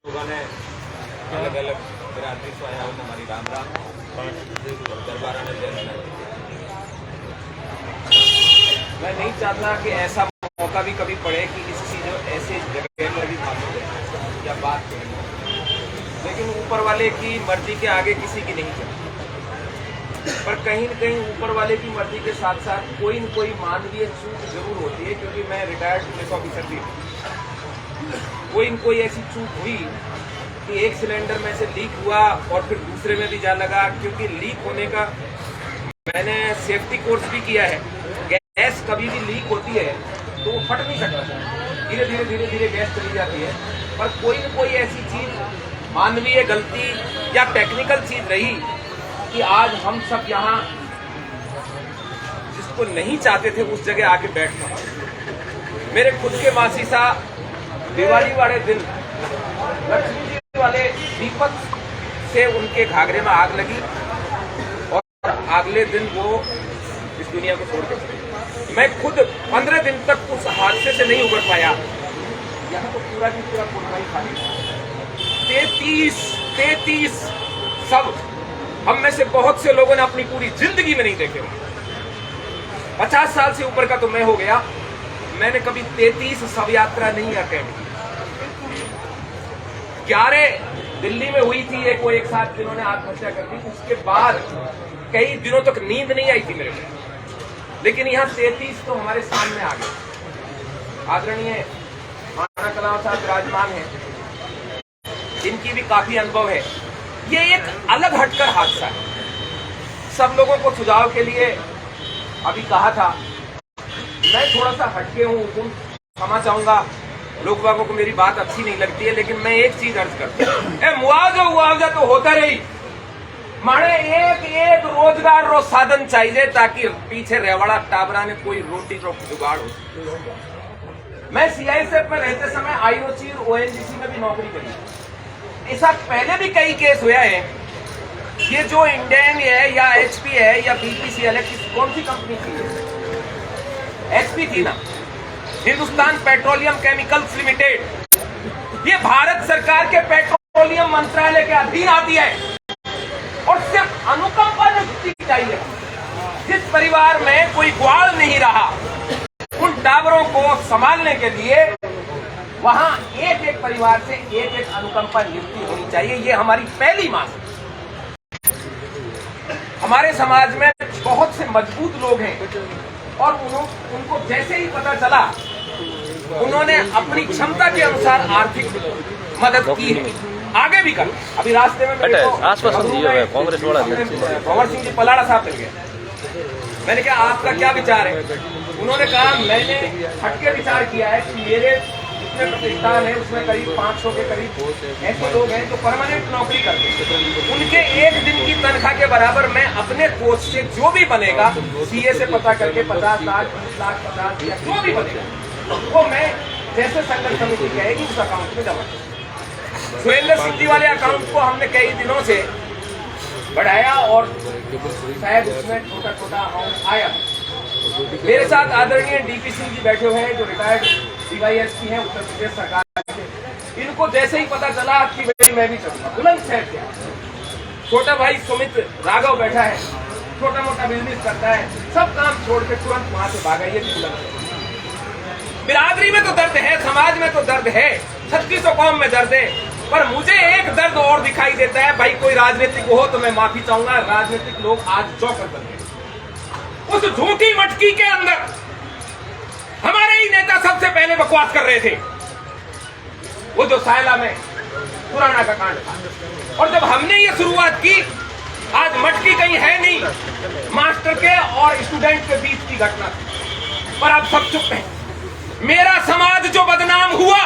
लोगों ने अलग अलग बिरादरी से आया हूँ हमारी राम राम दरबारा में जन्म। मैं नहीं चाहता कि ऐसा मौका भी कभी पड़े कि किसी जो ऐसे जगह में भी बात करें या बात करें, लेकिन ऊपर वाले की मर्जी के आगे किसी की नहीं चलती। पर कहीं न कहीं ऊपर वाले की मर्जी के साथ साथ कोई न कोई मानवीय चूक जरूर होती है, क्योंकि मैं रिटायर्ड पुलिस ऑफिसर भी हूँ। कोई न कोई ऐसी चूक हुई कि एक सिलेंडर में से लीक हुआ और फिर दूसरे में भी जा लगा, क्योंकि लीक होने का मैंने सेफ्टी कोर्स भी किया है। गैस कभी भी लीक होती है तो वो फट नहीं सकता, धीरे धीरे गैस चली जाती है। पर कोई न कोई ऐसी चीज मानवीय गलती या टेक्निकल चीज रही कि आज हम सब यहाँ जिसको नहीं चाहते थे उस जगह आके बैठ पाए। मेरे खुद के मासी साहब दिवाली वाले दिन लक्ष्मी जी वाले दीपक से उनके घाघरे में आग लगी और अगले दिन वो इस दुनिया को छोड़ के चले। मैं खुद 15 दिन तक उस हादसे से नहीं उबर पाया। यहाँ तो पूरा की पूरा कोलकाई खाली 33 सब हम में से बहुत से लोगों ने अपनी पूरी जिंदगी में नहीं देखे। 50 साल से ऊपर का तो मैं हो गया, मैंने कभी 33 शव यात्रा नहीं अटेंड की। 11 दिल्ली में हुई थी एक साथ जिन्होंने आत्महत्या कर दी, उसके बाद कई दिनों तक नींद नहीं आई थी मेरे को। लेकिन यहाँ 33 तो हमारे सामने आ गए। आदरणीय माना कलाम साहब विराजमान है, इनकी भी काफी अनुभव है। ये एक अलग हटकर हादसा है। सब लोगों को सुझाव के लिए अभी कहा था, मैं थोड़ा सा हटके हूँ, तुम क्षमा चाहूंगा, लोग बागों को मेरी बात अच्छी नहीं लगती है, लेकिन मैं एक चीज अर्ज करता हूँ, मुआवजा तो होता रही, माने एक रोजगार रो साधन चाहिए ताकि पीछे रेवाड़ा टाबरा ने कोई रोटी रो जुगाड़ हो। मैं सीआईएसएफ में रहते समय आईओसी और ओएनजीसी में भी नौकरी करी। ऐसा पहले भी कई केस हुआ है। ये जो इंडियन है या एचपी है या बीपीसीएल है, कौन सी कंपनी थी? एचपी थी ना, हिंदुस्तान पेट्रोलियम केमिकल्स लिमिटेड। ये भारत सरकार के पेट्रोलियम मंत्रालय के अधीन आती है और सिर्फ अनुकंपा नियुक्ति चाहिए। जिस परिवार में कोई ग्वाल नहीं रहा, उन टावरों को संभालने के लिए वहां एक परिवार से एक अनुकंपा नियुक्ति होनी चाहिए। ये हमारी पहली मांग है। हमारे समाज में बहुत से मजबूत लोग हैं और उनको जैसे ही पता चला, उन्होंने अपनी क्षमता के अनुसार आर्थिक मदद की है, आगे भी कर। अभी रास्ते में कांग्रेस वाला भंवर सिंह जी पलाड़ा साहब मिल गए। मैंने कहा आपका क्या विचार है? उन्होंने कहा मैंने हटके विचार किया है कि मेरे जितने प्रतिष्ठान है उसमें करीब 500 के करीब ऐसे लोग हैं जो परमानेंट नौकरी करते हैं। उनके एक दिन की तनख्वाह के बराबर मैं अपने कोष से जो भी बनेगा, सीए से पता करके 50 लाख 20 लाख 50 या जो भी बनेगा वो मैं जैसे संगठन समिति कहेगी उस अकाउंट में जमा करूंगा। सुरेंद्र सिंह जी वाले अकाउंट को हमने कई दिनों से बढ़ाया और शायद उसमें छोटा छोटा अमाउंट आया। मेरे साथ आदरणीय डीपी सिंह जी बैठे हुए हैं जो रिटायर्ड सीआईएसपी हैं उत्तर प्रदेश सरकार के। इनको जैसे ही पता चला कि भाई मैं भी चलूंगा, बुलंदशहर क्या छोटा भाई सुमित राघव बैठा है, छोटा मोटा बिजनेस करता है, सब काम छोड़ के तुरंत वहां से भागा। ये बुलंदशहर बिरादरी में तो दर्द है, समाज में तो दर्द है, 3600 कौम में दर्द है। पर मुझे एक दर्द और दिखाई देता है, भाई कोई राजनीतिक हो तो मैं माफी चाहूंगा, राजनीतिक लोग आज चौकस बन गए। उस झूठी मटकी के अंदर हमारे ही नेता सबसे पहले बकवास कर रहे थे, वो जो सायला में पुराना का कांड था। और जब हमने ये शुरुआत की, आज मटकी कहीं है नहीं, मास्टर के और स्टूडेंट के बीच की घटना थी। पर अब सब चुप है। मेरा समाज जो बदनाम हुआ,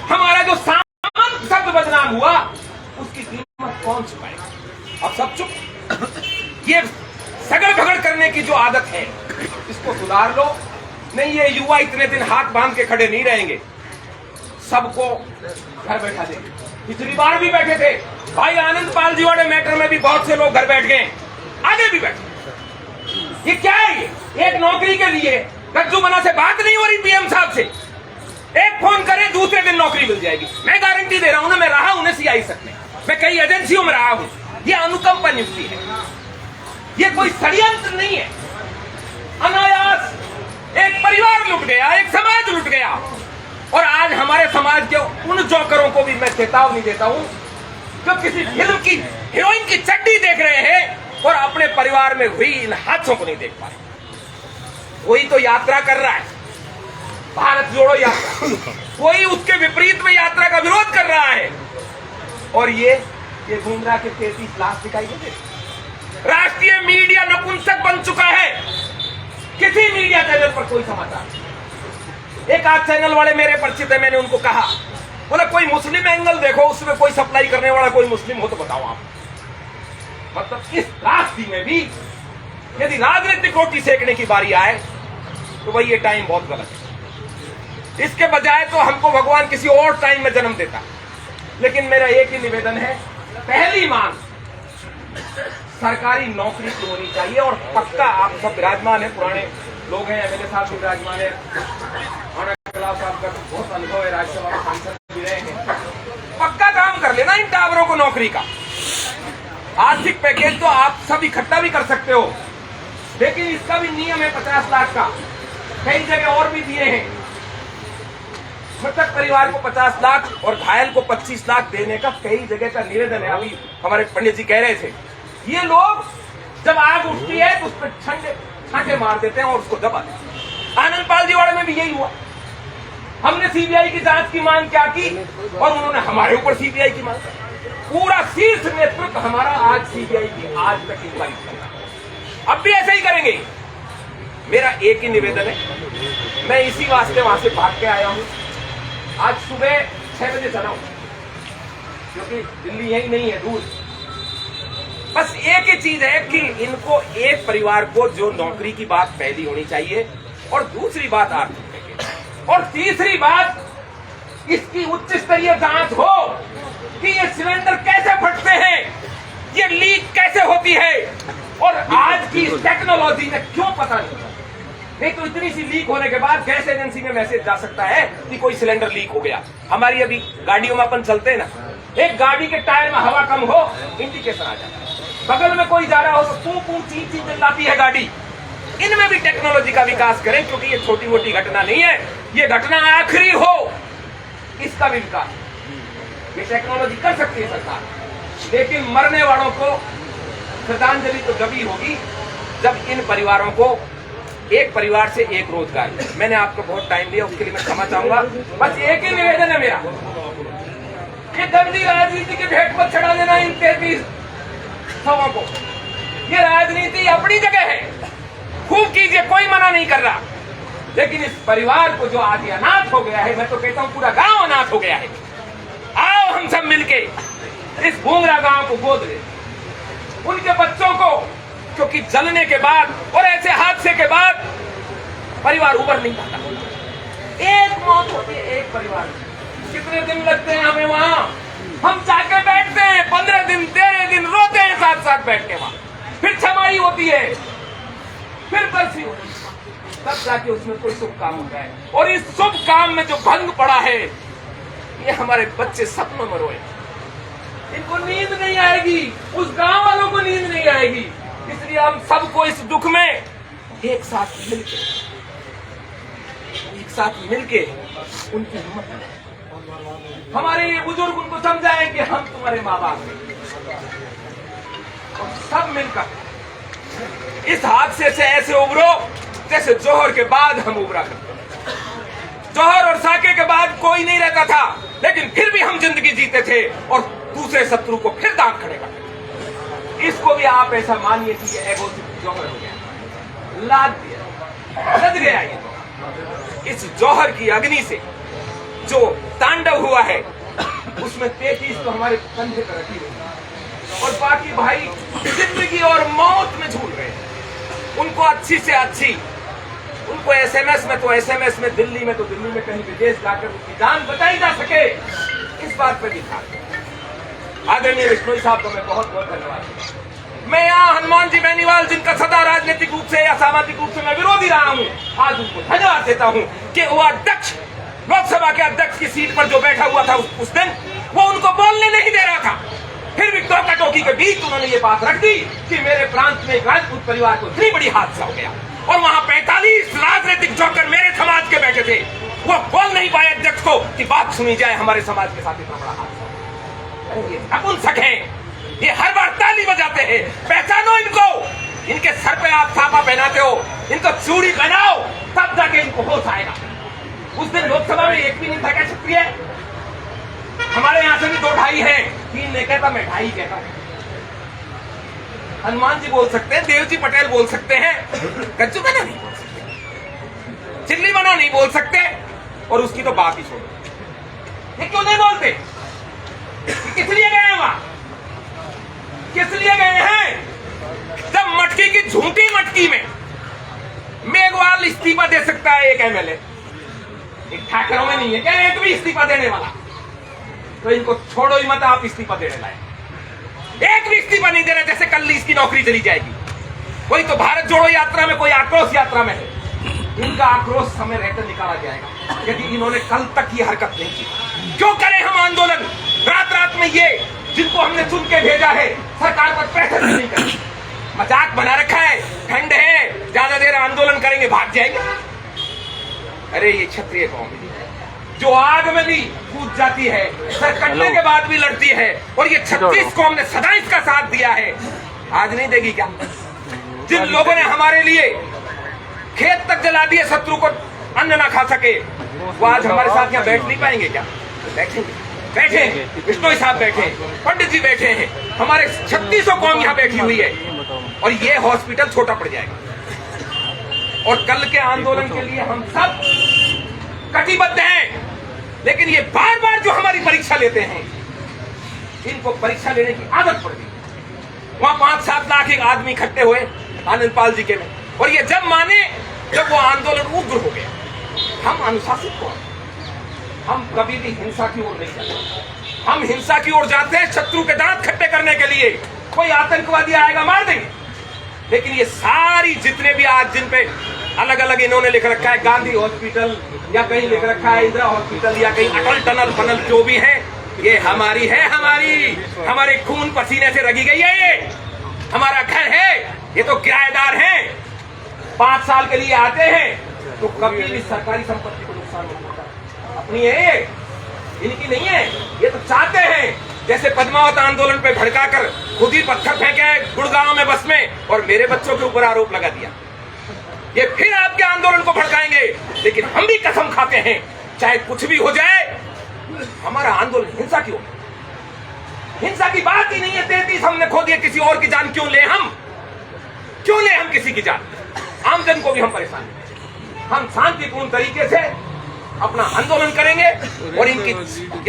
हमारा जो सामान सब बदनाम हुआ, उसकी कीमत कौन चुकाएगा? अब सब चुप। ये सगड़ भगड़ करने की जो आदत है, इसको सुधार लो। नहीं, ये युवा इतने दिन हाथ बांध के खड़े नहीं रहेंगे, सबको घर बैठा देंगे। पिछली बार भी बैठे थे भाई आनंद पाल जी वाले मैटर में भी बहुत से लोग घर बैठ गए, आगे भी बैठे। ये क्या है? ये एक नौकरी के लिए गज्जू बना से बात नहीं हो रही पीएम साहब से। एक फोन करें दूसरे दिन नौकरी मिल जाएगी। मैं गारंटी दे रहा हूं ना, मैं रहा हूं ना CISF में, मैं कई एजेंसियों में रहा हूं। ये अनुकंपा नियुक्ति है, ये कोई षड्यंत्र नहीं है। अनायास एक परिवार लुट गया, एक समाज लुट गया। और आज हमारे समाज के उन जोकरों को भी मैं चेतावनी देता हूं जो किसी फिल्म की हीरोइन की चड्डी देख रहे हैं और अपने परिवार में हुई इन हादसों को नहीं देख पा रहे। कोई तो यात्रा कर रहा है, भारत जोड़ो यात्रा, कोई उसके विपरीत में यात्रा का विरोध कर रहा है। और ये घूमरा के 33 लाख दिखाई देते। राष्ट्रीय मीडिया नपुंसक बन चुका है। किसी मीडिया चैनल पर कोई समाचार, एक आध चैनल वाले मेरे परिचित है, मैंने उनको कहा, बोले कोई मुस्लिम एंगल देखो, उसमें कोई सप्लाई करने वाला कोई मुस्लिम हो तो बताओ आप। मतलब इस रास्ते में भी यदि राजनीतिक रोटी सेकने की बारी आए तो भाई ये टाइम बहुत गलत है। इसके बजाय तो हमको भगवान किसी और टाइम में जन्म देता। लेकिन मेरा एक ही निवेदन है, पहली मांग सरकारी नौकरी की होनी चाहिए। और पक्का आप सब विराजमान है, पुराने लोग हैं, मेरे साथ भी विराजमान है, साहब का बहुत अनुभव है, राज्यसभा में सांसद भी रहे हैं। पक्का काम कर लेना इन टावरों को नौकरी का। आर्थिक पैकेज तो आप सब इकट्ठा भी कर सकते हो, लेकिन इसका भी नियम है 50 लाख का, कई जगह और भी दिए हैं। मृतक परिवार को 50 लाख और घायल को 25 लाख देने का कई जगह का निवेदन है। अभी हमारे पंडित जी कह रहे थे, ये लोग जब आग उठती है तो उस पर छांटे मार देते हैं और उसको दबा देते हैं। आनंद पाल जी वाले में भी यही हुआ। हमने CBI की जांच की मांग क्या की और उन्होंने हमारे ऊपर CBI की मांग। पूरा शीर्ष नेतृत्व हमारा आज CBI की आज तक इंक्वायरी कर रहा है। अब भी ऐसा ही करेंगे। मेरा एक ही निवेदन है, मैं इसी वास्ते वहां से भाग के आया हूं। आज सुबह 6 बजे चला हूं, क्योंकि दिल्ली यही नहीं है, दूर। बस एक ही चीज है कि इनको, एक परिवार को जो नौकरी की बात पहली होनी चाहिए, और दूसरी बात आर्थिक पैकेज, और तीसरी बात इसकी उच्च स्तरीय जांच हो कि ये सिलेंडर कैसे फटते हैं, ये लीक कैसे होती है, और आज की टेक्नोलॉजी में क्यों पता नहीं तो इतनी सी लीक होने के बाद गैस एजेंसी में मैसेज जा सकता है कि कोई सिलेंडर लीक हो गया। हमारी अभी गाड़ियों में अपन चलते हैं ना, एक गाड़ी के टायर में हवा कम हो, इंडिकेशन आ जाता है। बगल में कोई जा रहा हो तो पू पू ची ची चिल्लाती है गाड़ी। इनमें भी टेक्नोलॉजी का विकास करें, क्योंकि ये छोटी मोटी घटना नहीं है, ये घटना आखिरी हो, इसका भी विकास ये टेक्नोलॉजी कर सकती है सरकार। लेकिन मरने वालों को श्रद्धांजलि तो जब ही होगी जब इन परिवारों को एक परिवार से एक रोजगार। मैंने आपको बहुत टाइम दिया, उसके लिए मैं क्षमा चाहूंगा। बस एक ही निवेदन है मेरा, ये गंदी राजनीति के भेंट पर चढ़ा देना इन 33 सवों को। ये राजनीति अपनी जगह है, खूब कीजिए, कोई मना नहीं कर रहा। लेकिन इस परिवार को जो आज अनाथ हो गया है, मैं तो कहता हूं पूरा गांव अनाथ हो गया है। आओ हम सब मिलके इस भूंगरा गांव को गोद ले, उनके बच्चों को, क्योंकि जलने के बाद और ऐसे हादसे के बाद परिवार उबर नहीं पाता। एक मौत होती है एक परिवार, कितने दिन लगते हैं हमें वहां, हम जाके बैठते हैं 15 दिन 13 दिन, रोते हैं साथ साथ बैठ के वहां, फिर छमाई होती है, फिर बरसी होती है, तब जाके उसमें कोई शुभ काम होता है। और इस शुभ काम में जो भंग पड़ा है, ये हमारे बच्चे सपनों में रोए, इनको नींद नहीं आएगी, उस गांव वालों को नींद नहीं आएगी। इसलिए हम सबको इस दुख में एक साथ मिलके उनकी हिम्मत, हमारे ये बुजुर्ग उनको समझाएं कि हम तुम्हारे माँ बाप हैं। सब मिलकर इस हादसे से ऐसे उभरो जैसे जौहर के बाद हम उभरा करते हैं। जौहर और साके के बाद कोई नहीं रहता था, लेकिन फिर भी हम जिंदगी जीते थे और दूसरे शत्रु को फिर दांत खड़े करते। इसको भी आप ऐसा मानिए कि ये एगोसिस्ट जौहर हो गया, लाद दिया, लद गया ये तो। इस जौहर की अग्नि से जो तांडव हुआ है, उसमें 33 तो हमारे कंधे पर रखी हुई, और बाकी भाई जिंदगी और मौत में झूल रहे हैं। उनको अच्छी से अच्छी, उनको SMS में तो SMS में, दिल्ली में तो दिल्ली में, कहीं विदेश जाकर उनकी जान बचाई जा सके, इस बात पर भी था। आदरणीय विष्णु साहब को मैं बहुत बहुत धन्यवाद दूं। मैं यहाँ हनुमान जी बेनीवाल, जिनका सदा राजनीतिक रूप से या सामाजिक रूप से मैं विरोधी रहा हूँ, आज उनको धन्यवाद देता हूँ कि वो दक्ष लोकसभा के अध्यक्ष की सीट पर जो बैठा हुआ था उस दिन, वो उनको बोलने नहीं दे रहा था। फिर भी टोका टोकी के बीच उन्होंने ये बात रख दी कि मेरे प्रांत में एक राजपूत परिवार को इतनी बड़ी हादसा हो गया, और वहां 45 राजनीतिक जोकर मेरे समाज के बैठे थे। वो बोल नहीं पाए अध्यक्ष को कि बात सुनी जाए, हमारे समाज के साथ इतना बड़ा हादसा। ये नपुंसक हैं, ये हर बार ताली बजाते हैं। पहचानो इनको, इनके सर पे आप छापा पहनाते हो, इनको चूड़ी पहनाओ, तब जाके इनको होश आएगा। उस दिन लोकसभा में एक भी नहीं था क्या क्षत्रिय? हमारे यहां से भी 2 ढाई है, 3 नहीं कहता, मैं ढाई कहता। हनुमान जी बोल सकते हैं, देवजी पटेल बोल सकते हैं, गज्जू बना नहीं बोल सकते, चिल्ली बना नहीं बोल सकते, और उसकी तो बात ही छोड़ो। ये क्यों नहीं बोलते? किस लिए गए हैं वहां? किस लिए गए हैं? जब मटकी की झूठी मटकी में मेघवाल इस्तीफा दे सकता है, एक एमएलए, एक ठाकरों में नहीं है क्या एक भी इस्तीफा देने वाला? तो इनको छोड़ो ही मत, आप इस्तीफा देने लाए। एक भी इस्तीफा नहीं दे रहे, जैसे कल इसकी नौकरी चली जाएगी। कोई तो भारत जोड़ो यात्रा में, कोई आक्रोश यात्रा में है। इनका आक्रोश समय रहकर निकाला जाएगा यदि इन्होंने कल तक ये हरकत नहीं की। क्यों करें हम आंदोलन रात रात में? ये जिनको हमने चुन के भेजा है, सरकार पर प्रेशर नहीं करें। मजाक बना रखा है, ठंड है, ज्यादा देर आंदोलन करेंगे भाग जाएंगे। अरे ये क्षत्रिय कौम है जो आग में भी कूद जाती है, सर कटने के बाद भी लड़ती है, और ये 36 कौम ने सदा इसका साथ दिया है, आज नहीं देगी क्या? जिन लोगों ने हमारे लिए खेत तक जला दिए, शत्रु को अन्न ना खा सके, वो आज हमारे साथ यहाँ बैठ नहीं पाएंगे क्या? बैठेंगे, बैठे, विष्णु साहब बैठे, पंडित जी बैठे हैं, हमारे 36 कौम यहाँ बैठी हुई है, और ये हॉस्पिटल छोटा पड़ जाएगा। और कल के आंदोलन के लिए हम सब कटिबद्ध हैं, लेकिन ये बार बार जो हमारी परीक्षा लेते हैं, इनको परीक्षा लेने की आदत पड़ गई। वहां 5-7 लाख एक आदमी इकट्ठे हुए आनंदपाल जी के में, और ये जब माने जब वो आंदोलन उग्र हो गया। हम अनुशासित कौन? हम कभी भी हिंसा की ओर नहीं जाते। हम हिंसा की ओर जाते हैं शत्रु के दांत खट्टे करने के लिए। कोई आतंकवादी आएगा मार देंगे, लेकिन ये सारी जितने भी आज जिन पे अलग अलग इन्होंने लिख रखा है, गांधी हॉस्पिटल या कहीं लिख रखा है इंदिरा हॉस्पिटल या कहीं अटल टनल फनल जो भी है, ये हमारी है, हमारे खून पसीने से रगी गई है। ये हमारा घर है, ये तो किराएदार हैं, 5 साल के लिए आते हैं, तो कभी भी सरकारी संपत्ति को नुकसान नहीं होता। अपनी है ये, इनकी नहीं है। ये तो चाहते हैं जैसे पद्मावत आंदोलन पे भड़काकर खुद ही पत्थर फेंके गुड़गांव में बस में, और मेरे बच्चों के ऊपर आरोप लगा दिया। ये फिर आपके आंदोलन को भड़काएंगे, लेकिन हम भी कसम खाते हैं चाहे कुछ भी हो जाए, हमारा आंदोलन हिंसा की हो, हिंसा की बात ही नहीं है। 33 हमने खो दिए, किसी और की जान क्यों ले? हम क्यों ले हम किसी की जान? आमजन को भी हम परेशान हैं। हम शांतिपूर्ण तरीके से अपना आंदोलन करेंगे, और इनकी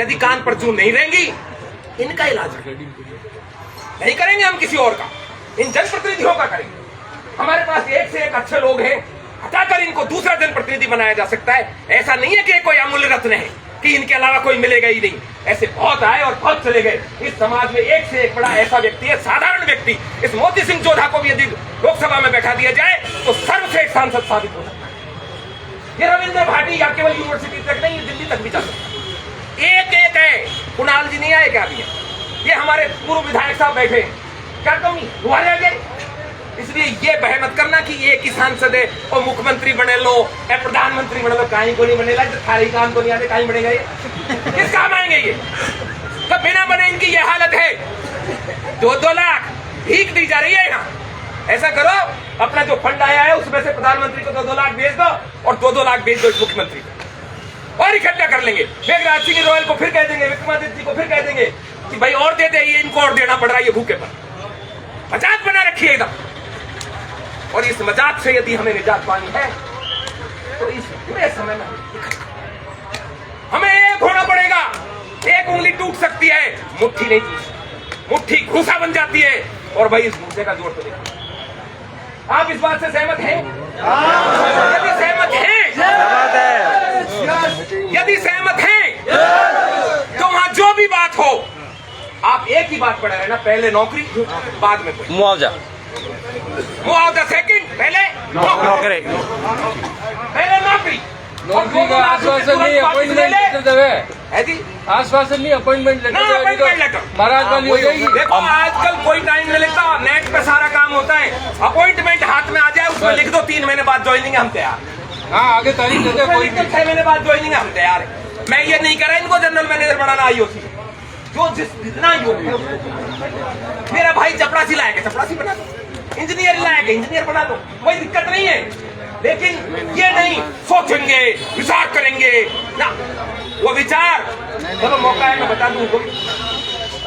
यदि कान पर जूं नहीं रहेंगी, इनका इलाज नहीं करेंगे हम किसी और का, इन जनप्रतिनिधियों का करेंगे। हमारे पास एक से एक अच्छे लोग हैं, हटाकर इनको दूसरा जनप्रतिनिधि बनाया जा सकता है। ऐसा नहीं है कि कोई अमूल्य रत्न है कि इनके अलावा कोई मिलेगा ही नहीं। ऐसे बहुत आए और बहुत चले गए। इस समाज में एक से एक बड़ा ऐसा व्यक्ति है, साधारण व्यक्ति। इस मोती सिंह जोधा को भी यदि लोकसभा में बैठा दिया जाए तो सर्वश्रेष्ठ सांसद साबित हो सकता है। ये रविंद्र भाटी या केवल यूनिवर्सिटी तक नहीं, दिल्ली तक भी जा सकता है। एक एक है। कुणाल जी नहीं आए क्या अभी? ये हमारे पूर्व विधायक साहब बैठे, क्या कमी तुम्हारे आगे? इसलिए ये बह मत करना कि एक ही सांसद है और मुख्यमंत्री बने लो या प्रधानमंत्री बने लो, कहीं को नहीं बनेगा। खाली काम को नहीं आते, कहीं बनेगा ये? किस काम आएंगे ये? तो बिना बने इनकी ये हालत है। 2-2 लाख भीख दी जा रही है यहाँ। ऐसा करो, अपना जो फंड आया है उसमें से प्रधानमंत्री को 2-2 लाख भेज दो, और 2-2 लाख भेज दो मुख्यमंत्री को, और इकट्ठा कर लेंगे। मेघराज सिंह रॉयल को फिर कह देंगे, विक्रमादित्य को फिर कह देंगे कि भाई और दे दे, ये इनको और देना पड़ रहा है ये भूखे पर। मजाक बना रखी है एकदम। और इस मजाक से यदि हमें निजात पानी है तो इस पूरे समय में हमें एक होना पड़ेगा। एक उंगली टूट सकती है, मुट्ठी नहीं टूटती। मुट्ठी घूसा बन जाती है, और भाई इस घूसे का जोर तो देखो। आप इस बात से सहमत हैं? यदि सहमत हैं, यदि सहमत हैं तो वहां जो भी बात हो, आप एक ही बात पढ़े रहना, पहले नौकरी बाद में कोई मुआवजा। मुआवजा सेकंड, पहले नौकरी। पहले नौकरी, नौकरी का आश्वासन नहीं, अपॉइंटमेंट लेटर देवे है जी आश्वासन नहीं, अपॉइंटमेंट लेटर ना देवे, नहीं अपॉइंटमेंट तो लेटर महाराज वाली हो जाएगी। देखो आजकल कोई टाइम नहीं लगता, नेट पे सारा काम होता है। अपॉइंटमेंट हाथ में आ जाए, उसमें लिख दो 3 महीने बाद ज्वाइनिंग है, हम तैयार। हाँ आगे तारीख दे दे उसमें कोई लिख दो 6 महीने बाद ज्वाइनिंग है, हम तैयार है। मैं ये नहीं करा इनको जनरल मैनेजर बनाना आईओसी, जो जितना योग्य है उसको। मेरा भाई चपरासी लायक है, चपरासी बना दो, इंजीनियर लायक है, इंजीनियर बना दो, कोई दिक्कत नहीं है। लेकिन ये नहीं सोचेंगे, विचार करेंगे ना, वो विचार चलो मौका है मैं बता दूं उनको।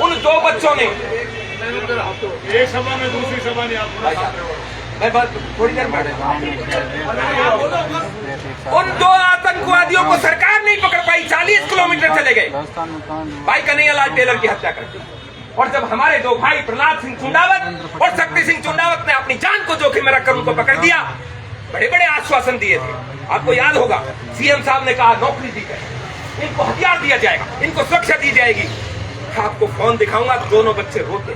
उन 2 बच्चों ने एक सभा में दूसरी सभा नहीं आप मैं बात थोड़ी देर में उन 2 आतंकवादियों को सरकार नहीं पकड़ पाई, 40 किलोमीटर चले गए भाई कन्हैयालाल टेलर की हत्या करके। और जब हमारे 2 भाई प्रहलाद सिंह चुंडावत और शक्ति सिंह चुंडावत ने अपनी जान को जोखिम में रखकर उनको पकड़ दिया, बड़े बड़े आश्वासन दिए थे। आपको याद होगा सीएम साहब ने कहा नौकरी दी जाएगी, इनको हथियार दिया जाएगा, इनको सुरक्षा दी जाएगी। आपको फोन दिखाऊंगा, दोनों बच्चे रोते,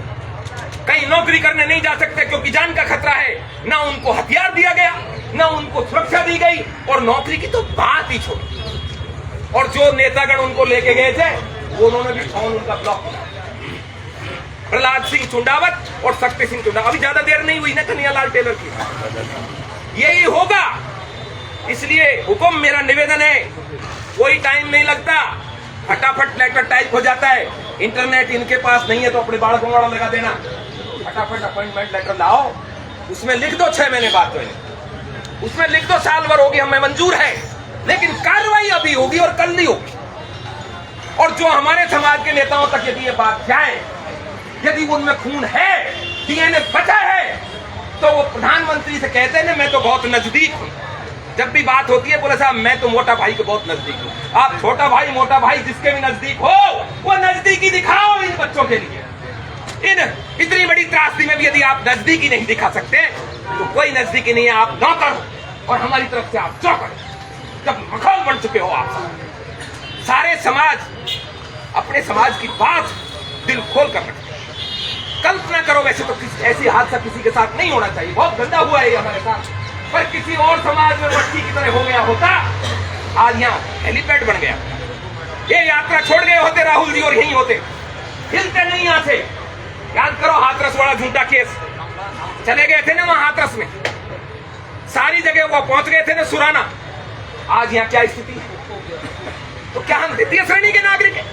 कहीं नौकरी करने नहीं जा सकते क्योंकि जान का खतरा है। ना उनको हथियार दिया गया, ना उनको सुरक्षा दी गई, और नौकरी की तो बात ही छोड़ी। और जो नेतागण उनको लेके गए थे वो उन्होंने भी फोन उनका ब्लॉक किया। प्रहलाद सिंह चुंडावत और शक्ति सिंह चुंडावत, अभी ज्यादा देर नहीं हुई ना कन्हैयालाल टेलर की, यही होगा। इसलिए हुक्म मेरा निवेदन है, कोई टाइम नहीं लगता, फटाफट लेटर टाइप हो जाता है। इंटरनेट इनके पास नहीं है तो अपने बाड़कों वाला लगा देना, फटाफट अपॉइंटमेंट लेटर लाओ, उसमें लिख दो 6 महीने बाद ज्वाइनिंग, उसमें लिख दो साल भर होगी, हमें मंजूर है, लेकिन कार्रवाई अभी होगी और कल नहीं होगी। और जो हमारे समाज के नेताओं तक यदि ये बात जाए, यदि उनमें खून है, डीएनए बचा है, तो वो प्रधानमंत्री से कहते हैं ना मैं तो बहुत नजदीक हूं। जब भी बात होती है बोले साहब मैं तो मोटा भाई के बहुत नजदीक हूं। आप छोटा भाई मोटा भाई जिसके भी नजदीक हो, वो नजदीकी दिखाओ इन बच्चों के लिए। इन इतनी बड़ी त्रासदी में भी यदि आप नजदीकी नहीं दिखा सकते तो कोई नजदीकी नहीं है, आप नौकर हो और हमारी तरफ से आप चौकर। जब मखौल बन चुके हो आप सारे समाज, अपने समाज की बात दिल खोल कर रखते। कल्पना करो, वैसे तो ऐसी हादसा किसी के साथ नहीं होना चाहिए, बहुत गंदा हुआ है ये हमारे साथ, पर किसी और समाज में मट्टी की तरह हो गया होता। आज यहाँ हेलीपैड बन गया, ये यात्रा छोड़ गए होते राहुल जी और यहीं होते, हिलते नहीं यहाँ से। याद करो हाथरस वाला झूठा केस, चले गए थे ना वहां हाथरस में, सारी जगह वो पहुंच गए थे ना सुराना। आज यहाँ क्या स्थिति है? तो क्या हम द्वितीय श्रेणी के नागरिक हैं?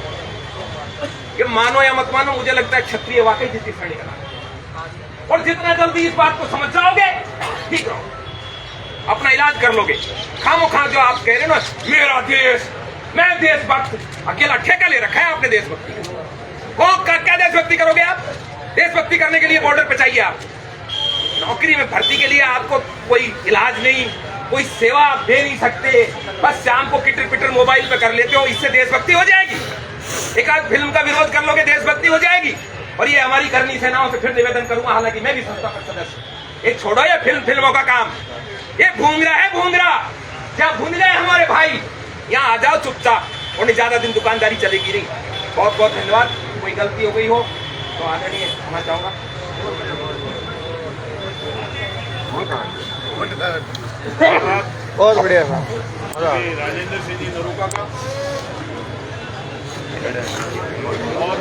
कि मानो या मत मानो, मुझे लगता है क्षत्रिय वाकई द्वितीय श्रेणी का नागरिक। और जितना जल्दी इस बात को समझ जाओगे ठीक रहो, अपना इलाज कर लोगे। खामोखा जो आप कह रहे हो ना मेरा देश, मैं देशभक्त, अकेला ठेका ले रखा है आपने देशभक्ति का। क्या देशभक्ति करोगे आप? देशभक्ति करने के लिए बॉर्डर पे चाहिए आप, नौकरी में भर्ती के लिए आपको कोई इलाज नहीं, कोई सेवा आप दे नहीं सकते, बस शाम को किटर पिटर मोबाइल पे कर लेते हो, इससे देशभक्ति हो जाएगी? एक आध फिल्म का विरोध कर लोगे देशभक्ति हो जाएगी? और ये हमारी करनी सेनाओं से फिर निवेदन करूंगा, हालांकि मैं भी संस्था का सदस्य, ये छोड़ो ये फिल्मों का काम, ये भूंगरा है भूंगरा। क्या भूल गए हमारे भाई? यहाँ आ जाओ चुपचाप, और ज्यादा दिन दुकानदारी चलेगी नहीं। बहुत बहुत धन्यवाद। कोई गलती हो गई हो तो आदरणीय क्षमा चाहूंगा। बहुत बढ़िया था राजेंद्र सिंह जी नरूका का और